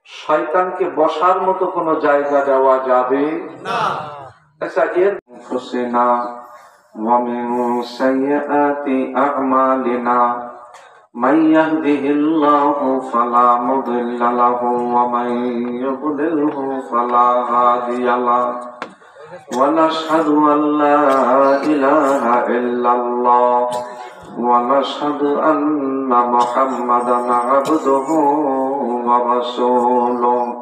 শয়তানকে বসার মতো কোনো জায়গা দেওয়া যাবে না। আচ্ছা, এর ফুসিনা ওয়া মিন সাইয়্যাতি আ'মালিনা মান ইয়াহদিহিল্লাহু ফালা মুদিল্লা লাহু ওয়া মান ইউদ্লিলহু ফালা হাদিয়া লাহু ওয়া নাশহাদু আন লা ইলাহা ইল্লাল্লাহ ওয়া নাশহাদু আন্না মুহাম্মাদান আবদুহু ওয়া রাসূলুহু।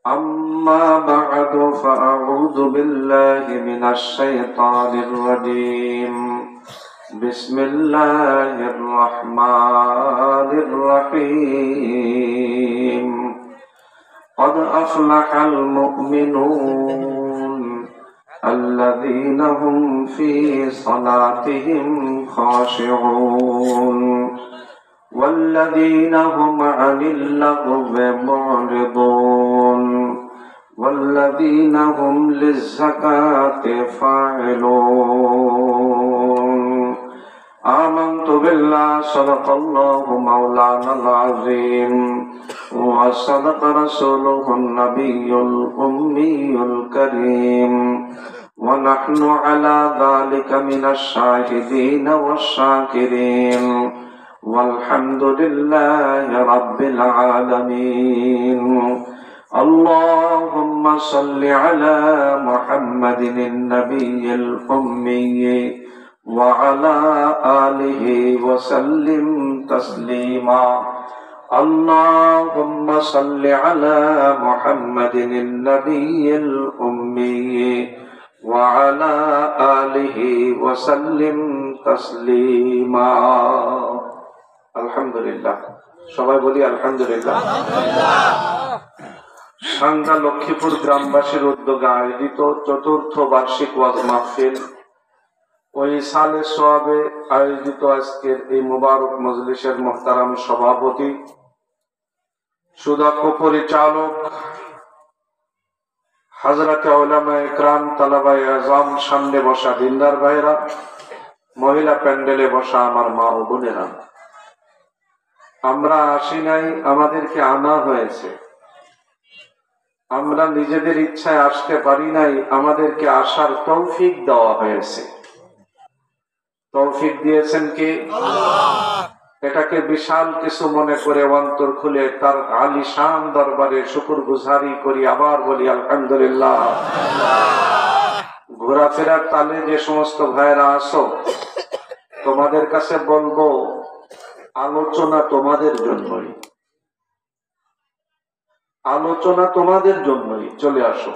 أما بعد فأعوذ بالله من الشيطان الرجيم. بسم الله الرحمن الرحيم. قد أفلح المؤمنون الذين هم في صلاتهم خاشعون والذين هم عن اللغو معرضون والذين هم للزكاة فاعلون. آمنت بالله صدق الله مولانا العظيم وصدق رسوله النبي الأمي الكريم ونحن على ذلك من الشاهدين والشاكرين والحمد لله رب العالمين. اللهم صل على محمد النبي الأمي وعلى آله وسلم تسليما. اللهم صل على محمد النبي الأمي وعلى آله وسلم تسليما. আলহামদুলিল্লাহ, সবাই বলি আলহামদুলিল্লাহ। সাঙ্গা লক্ষ্মীপুর গ্রামবাসীর উদ্যোগে আয়োজিত চতুর্থ বার্ষিক ওয়াজ মাহফিল ওই সালে সোয়াবে আয়োজিত আজকের এই মুবারক মজলিসের মুহতারাম সভাপতি, সুদক্ষ পরিচালক হযরতে উলামা ইকরাম, তালাবায়ে আযম, সামনে বসা দিনদার ভাইরা, মহিলা প্যান্ডেলে বসা আমার মা ও বোনেরা, আমরা আসি নাই, আমাদেরকে আনা হয়েছে। আমরা নিজেদের ইচ্ছায় আসতে পারি নাই, আমাদেরকে আসার তৌফিক দেওয়া হয়েছে। তৌফিক দিয়েছেন কে? আল্লাহ। এটাকে বিশাল কিছু মনে করে অন্তর খুলে তার আলিশান দরবারে শুকরগুজারি করি, আবার বলি আলহামদুলিল্লাহ। ঘোরাফেরার তালে যে সমস্ত ভাইরা আসো, তোমাদের কাছে বলবো, আলোচনা তোমাদের জন্যই, আলোচনা তোমাদের জন্যই। চলে আসো।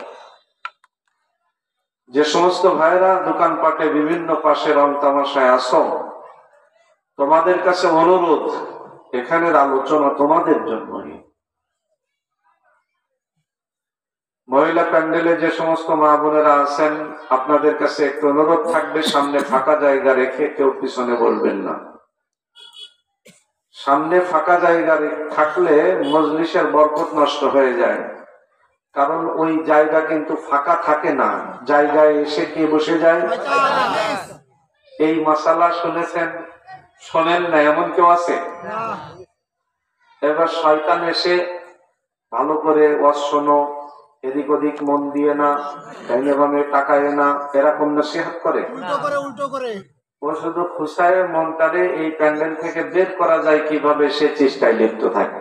যে সমস্ত ভাইরা দোকানপাটে বিভিন্ন পাশে রং তামাশায় আসো, তোমাদের কাছে অনুরোধ, এখানের আলোচনা তোমাদের জন্যই। মহিলা প্যান্ডেলে যে সমস্ত মা বোনেরা আছেন, আপনাদের কাছে একটু অনুরোধ থাকবে, সামনে ফাঁকা জায়গা রেখে কেউ পিছনে বলবেন না। সামনে ফাঁকা জায়গা থাকলে মজলিসের বরকত নষ্ট হয়ে যায়, কারণ ওই জায়গা কিন্তু ফাঁকা থাকে না, জায়গায় এসে কে বসে যায়। এই মাসালা শুনেছেন, শোনেন না এমন কেউ আছে? এবার শয়তান এসে ভালো করে ওয়াজ শোনো, এদিক ওদিক মন দিয়ে না, ডাইনে বামে তাকায় না, এরকম নসিহত করে। ও শুধু খুশায় মনটারে এই প্যান্ডেল থেকে বের করা যায় কিভাবে, সে চেষ্টায় লিপ্ত থাকে।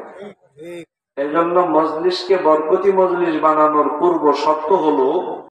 এই জন্য মজলিসকে বরকতি মজলিস বানানোর পূর্ব শর্ত হলো